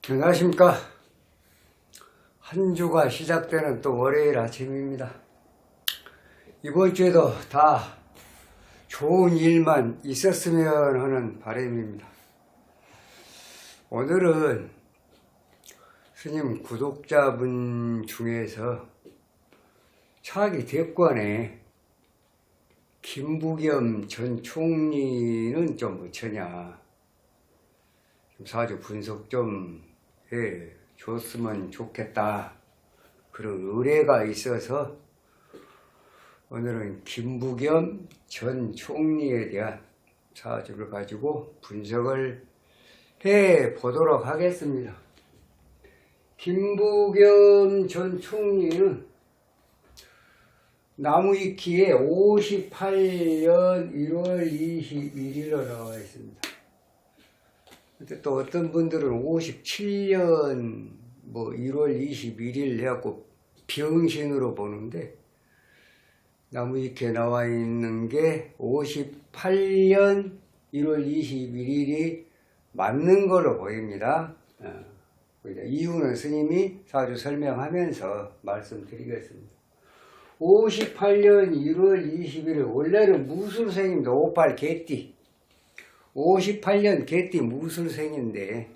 안녕하십니까. 한 주가 시작되는 또 월요일 아침입니다. 이번 주에도 다 좋은 일만 있었으면 하는 바람입니다. 오늘은 스님 구독자분 중에서 차기 대권에 김부겸 전 총리는 좀 어쩌냐, 좀 사주 분석 좀 줬으면 좋겠다, 그런 의뢰가 있어서 오늘은 김부겸 전 총리에 대한 사주를 가지고 분석을 해 보도록 하겠습니다. 김부겸 전 총리는 나무위키에 58년 1월 21일로 나와 있습니다. 근데 또 어떤 분들은 57년 1월 21일 해갖고 병신으로 보는데, 나무위키에 나와 있는 게 58년 1월 21일이 맞는 걸로 보입니다. 이유는 스님이 사주 설명하면서 말씀드리겠습니다. 58년 1월 21일, 원래는 무술생입니다. 58 개띠. 58년 개띠 무술생인데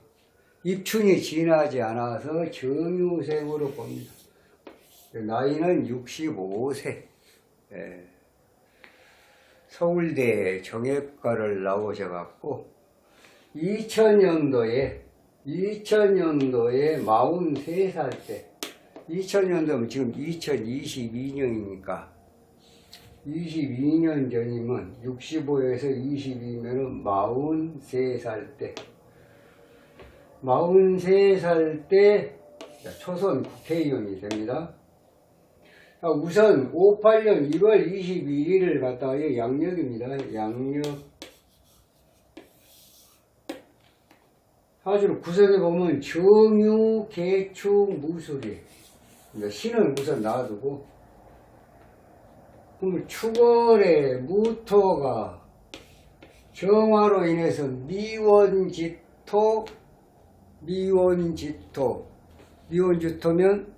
입춘이 지나지 않아서 정유생으로 봅니다. 나이는 65세. 서울대 정외과를 나오셔갖고 2000년도에 43살 때, 2000년도면 지금 2022년이니까 22년 전이면 65에서 22면은 43살 때, 43살 때 초선 국회의원이 됩니다. 우선 58년 1월 21일을 갖다가 양력입니다. 양력. 사주를 구석에 보면 정유, 개축, 무술이. 신은 우선 놔두고, 그럼 축월에 무토가 정화로 인해서 미원지토면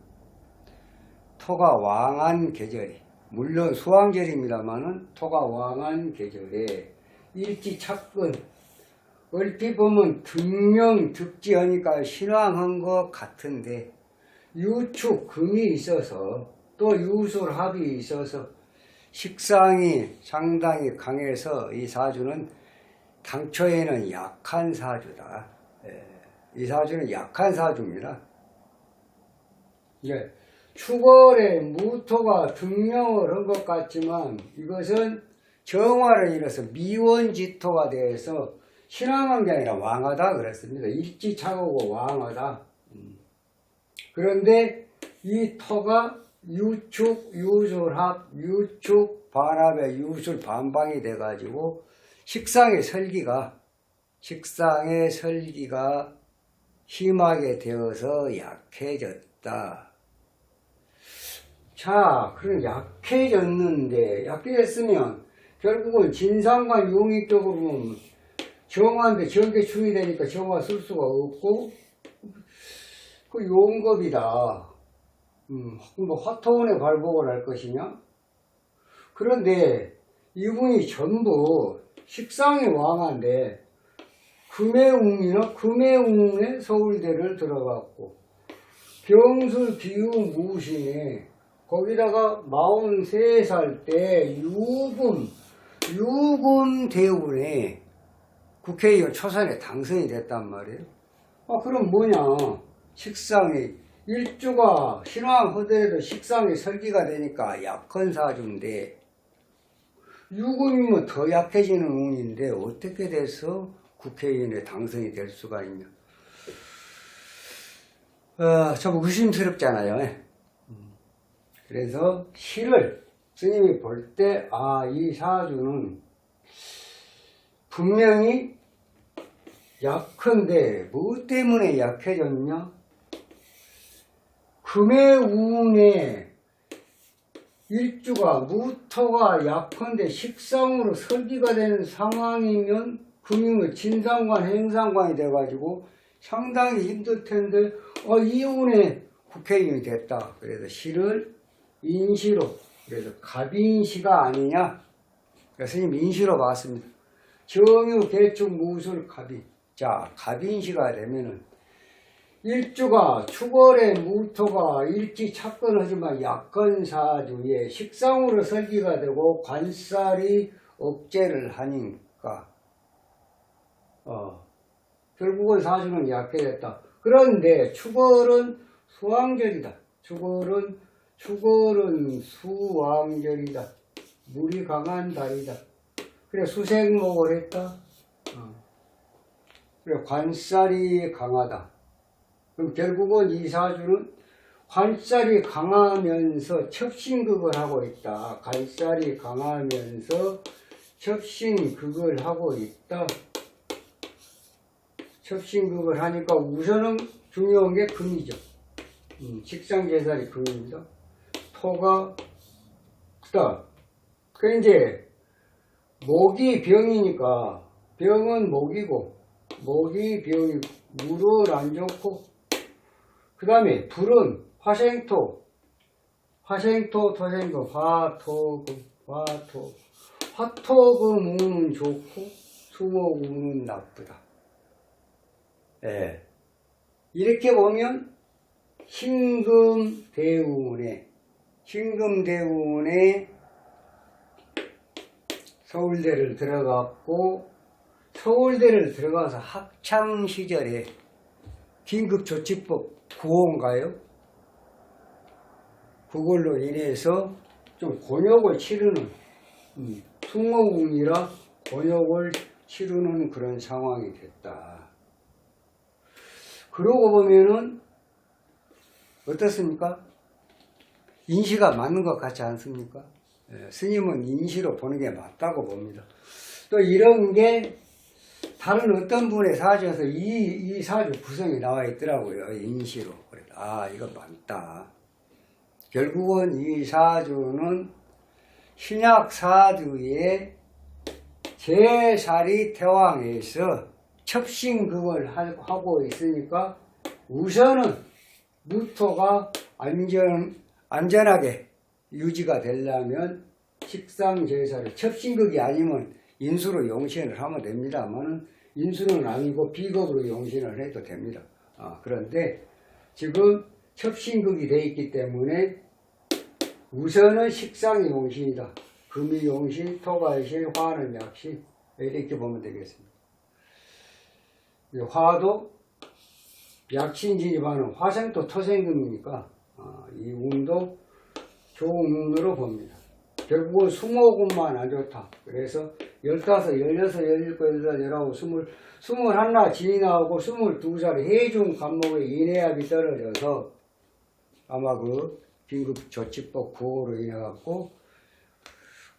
토가 왕한 계절이, 물론 수왕절입니다만은 토가 왕한 계절에 일지착근, 얼핏 보면 등명 득지하니까 신왕한 것 같은데, 유축 금이 있어서 또 유술합이 있어서 식상이 상당히 강해서 이 사주는 당초에는 약한 사주다. 이 사주는 약한 사주입니다. 축월에 무토가 등명을 한 것 같지만 이것은 정화를 인해서 미원지토가 되어서 신앙한 게 아니라 왕하다 그랬습니다. 일지착오고 왕하다. 그런데 이 토가 유축, 유술합, 유축, 반합의 유술 반방이 돼가지고 식상의 설기가 심하게 되어서 약해졌다. 자, 그럼 약해졌으면 결국은 진상과 용익 쪽으로 보면 정화인데 정계충이 되니까 정화 쓸 수가 없고, 그 용겁이다. 화토운에 발복을 할 것이냐? 그런데 이분이 전부 식상이 왕한데 금해웅에 서울대를 들어갔고, 병술 비유 무신에 거기다가 43살 때 유금 대운에 국회의원 초선에 당선이 됐단 말이에요. 그럼 뭐냐? 식상이, 일주가 신왕하더라도 식상이 설기가 되니까 약한 사주인데, 유금이면 더 약해지는 운인데 어떻게 돼서 국회의원에 당선이 될 수가 있냐? 좀 의심스럽잖아요. 그래서 실을 스님이 볼 때, 이 사주는 분명히 약한데 뭐 때문에 약해졌냐? 금의 운에 일주가 무토가 약한데 식상으로 설기가 되는 상황이면 금융의 진상관 행상관이 돼가지고 상당히 힘들 텐데, 이운에 국회의원이 됐다. 그래서 시를 인시로, 그래서 갑인시가 아니냐. 스님 인시로 봤습니다. 정유, 개축, 무술, 갑인. 자, 갑인시가 되면은 일주가 축월의 무토가 일지 착근하지만 약건사주에 식상으로 설기가 되고 관살이 억제를 하니까 결국은 사주는 약해 됐다. 그런데 축월은 수왕절이다. 축월은 수왕절이다. 물이 강한 달이다. 그래 수생목을 했다. 그래 관살이 강하다. 그럼 결국은 이 사주는 관살이 강하면서 첩신극을 하고 있다. 관살이 강하면서 첩신극을 하고 있다. 첩신극을 하니까 우선은 중요한 게 금이죠. 식상재살이 금입니다. 토가 크다. 그 이제 목이 병이니까 병은 목이고 목이 병이고 물은 안 좋고 그 다음에 불은 화생토, 토생금, 화토금, 화토금은 좋고 수목금은 나쁘다. 예. 이렇게 보면 신금대운에 서울대를 들어갔고 서울대를 들어가서 학창시절에 긴급조치법 9호인가요? 그걸로 인해서 좀 곤욕을 치르는 숙모궁이라 곤욕을 치르는 그런 상황이 됐다. 그러고 보면은 어떻습니까? 인시가 맞는 것 같지 않습니까? 스님은 인시로 보는 게 맞다고 봅니다. 또 이런 게 다른 어떤 분의 사주에서 이 사주 구성이 나와 있더라고요. 인시로. 그래서 이거 맞다. 결국은 이 사주는 신약 사주의 제살이 태왕에서 첩신극을 하고 있으니까 우선은 무토가 안전하게 유지가 되려면 식상제사를 첩신극이 아니면 인수로 용신을 하면 됩니다만 인수는 아니고 비겁으로 용신을 해도 됩니다. 그런데 지금 첩신극이 되어 있기 때문에 우선은 식상이 용신이다. 금이 용신, 토가 신, 화는 약신 이렇게 보면 되겠습니다. 화도 약신 진입하는 화생토 토생금이니까 이 운도 좋은 운으로 봅니다. 결국은 20군만 안 좋다. 그래서 15, 16, 17, 18, 19, 20, 21 진나오고 22살 해중 간목의 인해압이 떨어져서 아마 그 긴급조치법 9호로 인해 갖고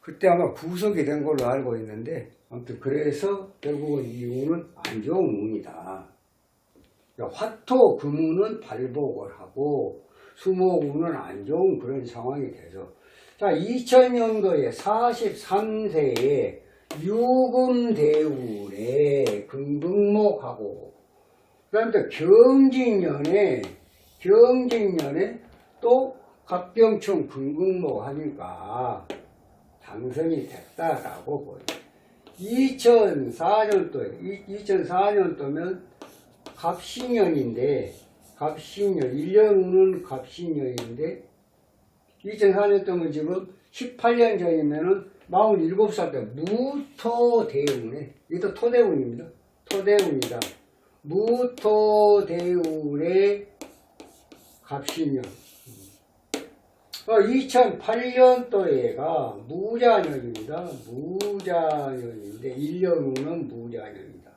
그때 아마 구속이 된 걸로 알고 있는데 아무튼 그래서 결국은 이 운은 안 좋은 운이다. 화토 금운은 발복을 하고 수목운은 안 좋은 그런 상황이 돼서 자 2000년도에 43세에 유금대운에 금극목하고 그 다음에 또 경진년에 또 갑병충 금극목 하니까 당선이 됐다라고 보여요. 2004년도면 갑신년인데 1년 후는 갑신년인데 2004년도면 지금 18년 전이면은 47살 때 무토대운에 이것도 토대운입니다. 토대운이다. 무토대운의 갑신년 2008년도에가 무자년입니다. 무자년인데 1년 후는 무자년이다.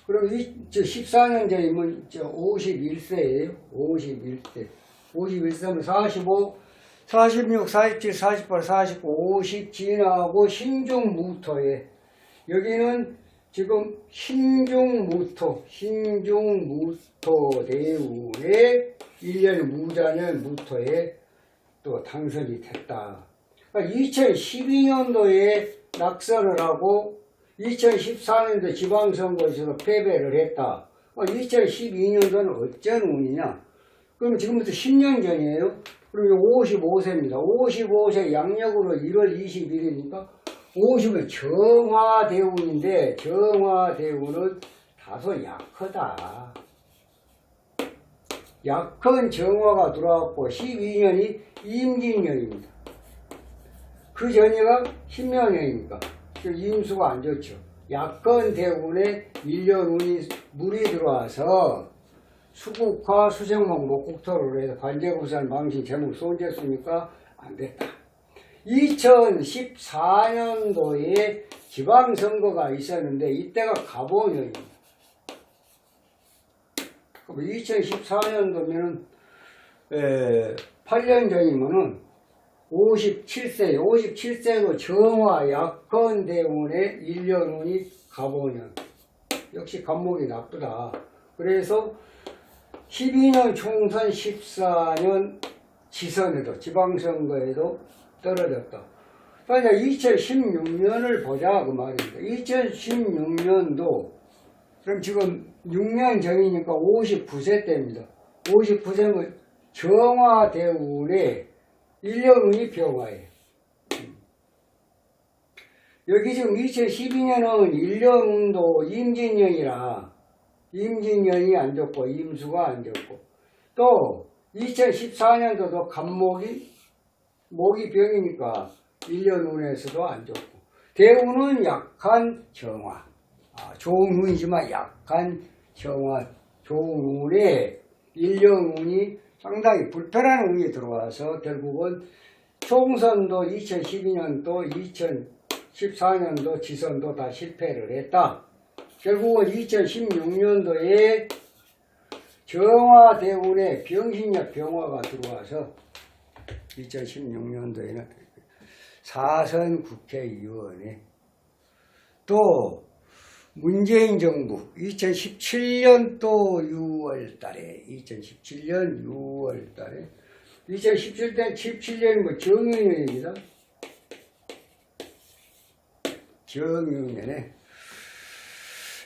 그럼 14년 전이면 51세예요. 51세. 51세면 45, 46, 47, 48, 49, 50 지나고 신중무토에 여기는 지금 신중무토 대운에 1년 무자년 무토에 또 당선이 됐다. 2012년도에 낙선을 하고 2014년도 지방선거에서 패배를 했다. 2012년도는 어쩐 운이냐? 그럼 지금부터 10년 전이에요. 그럼 55세입니다. 55세 양력으로 1월 21일이니까 50은 정화대운인데 정화대운은 다소 약하다. 약한 정화가 들어왔고 12년이 임진년입니다. 그 전이가 신명년이니까 임수가 안 좋죠. 약한 대운에 1년 운이 물이 들어와서 수국화 수생목 목국토를 해서 관제부산 망신 재물 손재수니까 안 됐다. 2014년도에 지방선거가 있었는데 이때가 갑오년입니다. 2014년도면은 8년 전이면은 57세도 정화 약한 대운에 1년 운이 갑오년. 역시 갑목이 나쁘다. 그래서 12년 총선 14년 지선에도 지방선거에도 떨어졌다. 그러니까 2016년을 보자 그 말입니다. 2016년도 그럼 지금 6년 전이니까 59세 때입니다. 59세면 정화대운에 1년운이 병화예요. 여기 지금 2012년은 1년운도 임진년이라 임진년이 안 좋고 임수가 안 좋고 또 2014년도도 목이 병이니까 1년운에서도 안 좋고 대운은 약한 정화. 좋은 운이지만 약한 정화, 좋은 운에 1년 운이 상당히 불편한 운이 들어와서 결국은 총선도 2012년도, 2014년도 지선도 다 실패를 했다. 결국은 2016년도에 정화대운에 병신력 병화가 들어와서 2016년도에는 사선 국회의원에 또 문재인 정부 2017년도 6월 달에 2017년 6월 달에 2017년이 뭐 정유년입니다. 정유년에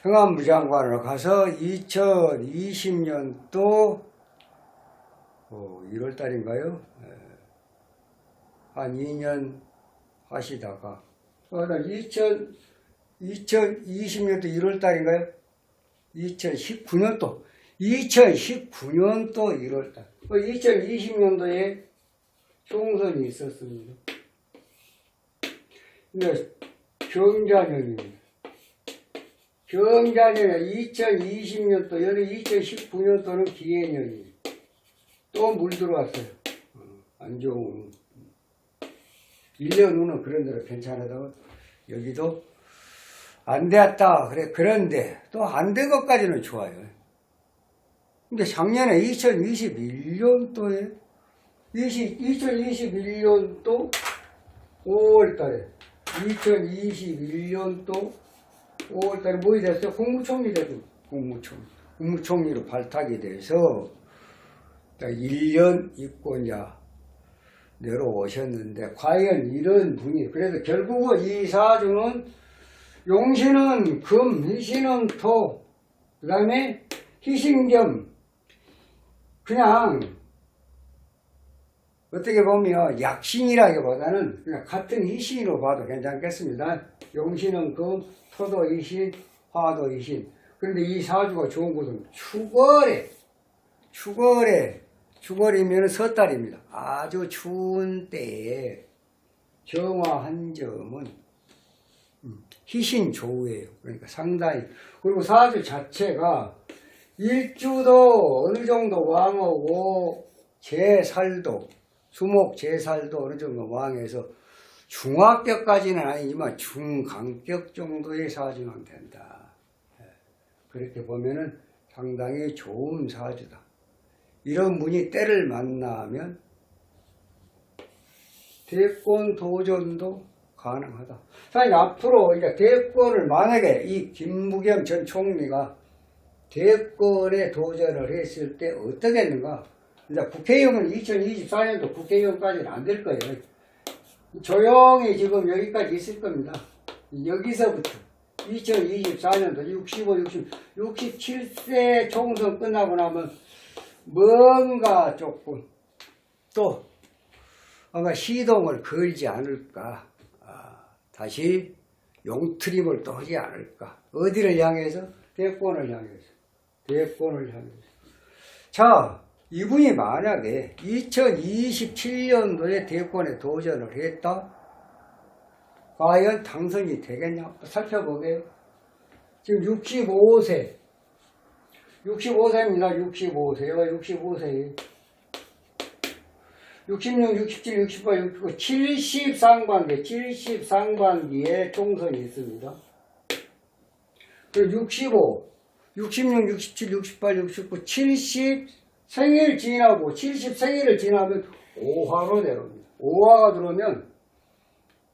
행안부 장관으로 가서 2020년도 1월 달인가요? 한 2년 하시다가 2020년도 1월 달인가요? 2019년도 1월 달. 2020년도에 총선이 있었습니다. 근데 경자년입니다. 경자년에 2020년도, 여기 2019년도는 기해년이에요. 또 물 들어왔어요. 안 좋은. 1년 후는 그런 대로 괜찮아도 여기도 안 되었다. 그래. 그런데 또 안 된 것까지는 좋아요. 근데 작년에 2021년도에 2021년도 5월 달에 2021년도 5월 달에 뭐이 됐어요? 국무총리 되고 국무총리로 발탁이 돼서 1년 있고 이제 내려오셨는데 과연 이런 분이 그래도 결국은 이 사주는 용신은 금, 희신은 토, 그 다음에 희신겸 그냥 어떻게 보면 약신이라기보다는 그냥 같은 희신으로 봐도 괜찮겠습니다. 용신은 금, 토도 희신, 화도 희신. 그런데 이 사주가 좋은 곳은 축월이면 섣달입니다. 아주 추운 때에 정화한 점은 희신 조우예요. 그러니까 상당히. 그리고 사주 자체가 일주도 어느 정도 왕하고 제살도 수목 제살도 어느 정도 왕해서 중합격까지는 아니지만 중강격 정도의 사주는 된다. 그렇게 보면은 상당히 좋은 사주다. 이런 분이 때를 만나면 대권 도전도 가능하다. 사실 앞으로 이제 대권을 만약에 이 김부겸 전 총리가 대권에 도전을 했을 때 어떻게 했는가? 이제 국회의원은 2024년도 국회의원까지는 안 될 거예요. 조용히 지금 여기까지 있을 겁니다. 여기서부터 2024년도 65, 67세 총선 끝나고 나면 뭔가 조금 또 아마 시동을 걸지 않을까. 다시 용트림을 또 하지 않을까. 어디를 향해서? 대권을 향해서. 대권을 향해서. 자, 이분이 만약에 2027년도에 대권에 도전을 했다? 과연 당선이 되겠냐? 살펴보게요. 지금 65세. 65세입니다. 65세요. 65세. 66, 67, 68, 69, 70상반기, 70상반기에 총선이 있습니다. 그리고 65, 66, 67, 68, 69, 70 생일 지나고, 70 생일을 지나면 5화로 내려옵니다. 5화가 들어오면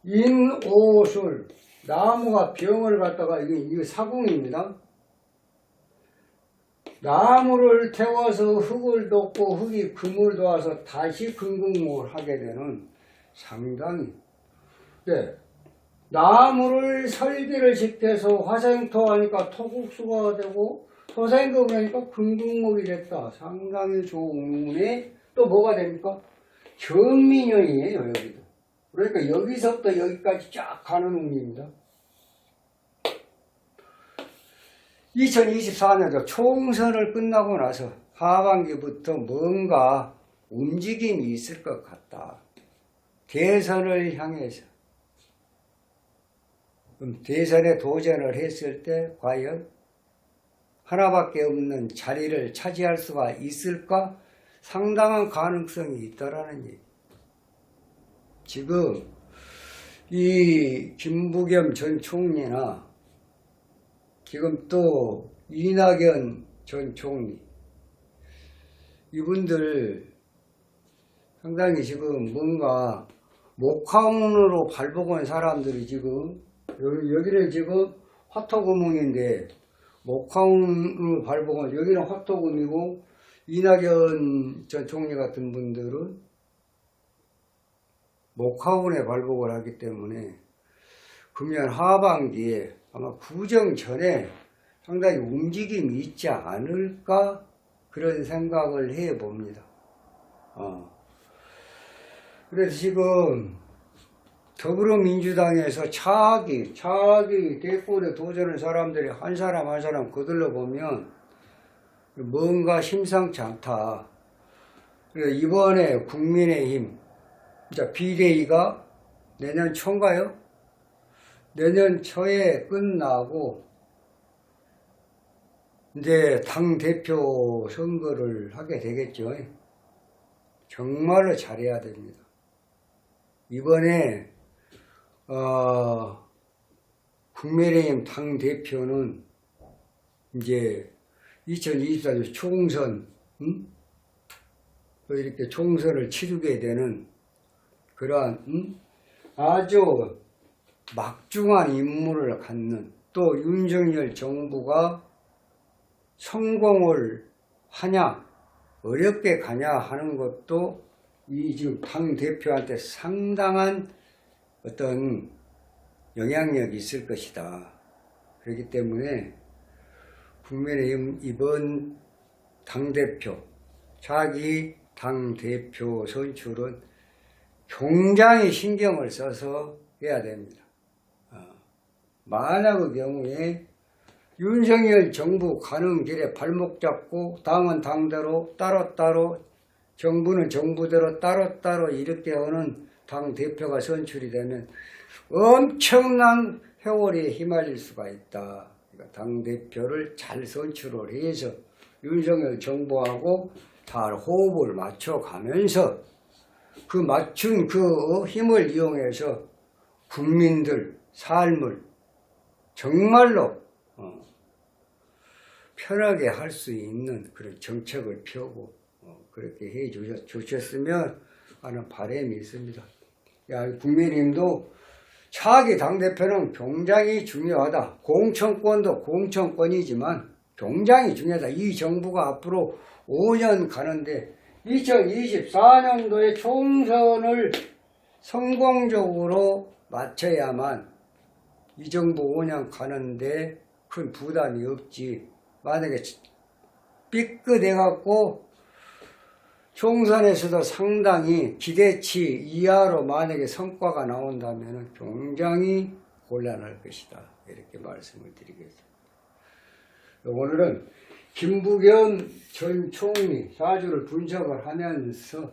인오술, 나무가 병을 갖다가, 이게 사궁입니다. 나무를 태워서 흙을 덮고 흙이 금을 도와서 다시 금국목을 하게 되는 상당히, 네. 나무를 설비를 시켜서 화생토하니까 토국수가 되고 토생금을 하니까 금국목이 됐다. 상당히 좋은 운에 또 뭐가 됩니까? 경민년이에요, 여기도. 그러니까 여기서부터 여기까지 쫙 가는 운입니다. 2024년도 총선을 끝나고 나서 하반기부터 뭔가 움직임이 있을 것 같다. 대선을 향해서. 그럼 대선에 도전을 했을 때 과연 하나밖에 없는 자리를 차지할 수가 있을까? 상당한 가능성이 있다라는 얘기. 지금 이 김부겸 전 총리나 지금 또 이낙연 전 총리 이분들 상당히 지금 뭔가 목화운으로 발복한 사람들이 지금 여기는 지금 화토구멍인데 목화운으로 발복한 여기는 화토금이고 이낙연 전 총리 같은 분들은 목화운에 발복을 하기 때문에 금년 하반기에 아마 구정 전에 상당히 움직임이 있지 않을까 그런 생각을 해봅니다. 그래서 지금 더불어민주당에서 차기 대권에 도전한 사람들이 한 사람 한 사람 거들러 보면 뭔가 심상치 않다. 이번에 국민의힘 비대위가 내년 초인가요? 내년 초에 끝나고 이제 당대표 선거를 하게 되겠죠. 정말로 잘해야 됩니다. 이번에 국민의힘 당대표는 이제 2024년 총선 또 이렇게 총선을 치르게 되는 그러한 아주 막중한 임무를 갖는 또 윤석열 정부가 성공을 하냐 어렵게 가냐 하는 것도 이 지금 당대표한테 상당한 어떤 영향력이 있을 것이다. 그렇기 때문에 국민의힘 이번 당대표 자기 당대표 선출은 굉장히 신경을 써서 해야 됩니다. 만약의 경우에 윤석열 정부 가는 길에 발목 잡고 당은 당대로 따로따로 정부는 정부대로 따로따로 이렇게 하는 당대표가 선출이 되면 엄청난 회오리에 휘말릴 수가 있다. 그러니까 당대표를 잘 선출을 해서 윤석열 정부하고 잘 호흡을 맞춰가면서 그 맞춘 그 힘을 이용해서 국민들 삶을 정말로 편하게 할 수 있는 그런 정책을 펴고 그렇게 해 주셨으면 하는 바람이 있습니다. 국민의힘도 차기 당대표는 굉장히 중요하다. 공천권도 공천권이지만 굉장히 중요하다. 이 정부가 앞으로 5년 가는데 2024년도에 총선을 성공적으로 마쳐야만 이 정부 5년 가는데 큰 부담이 없지. 만약에 삐끗해갖고 총선에서도 상당히 기대치 이하로 만약에 성과가 나온다면 굉장히 곤란할 것이다. 이렇게 말씀을 드리겠습니다. 오늘은 김부겸 전 총리 사주를 분석을 하면서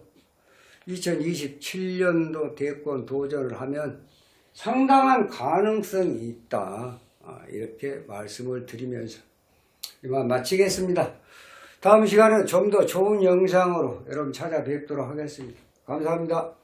2027년도 대권 도전을 하면 상당한 가능성이 있다. 이렇게 말씀을 드리면서 이만 마치겠습니다. 다음 시간에 좀 더 좋은 영상으로 여러분 찾아뵙도록 하겠습니다. 감사합니다.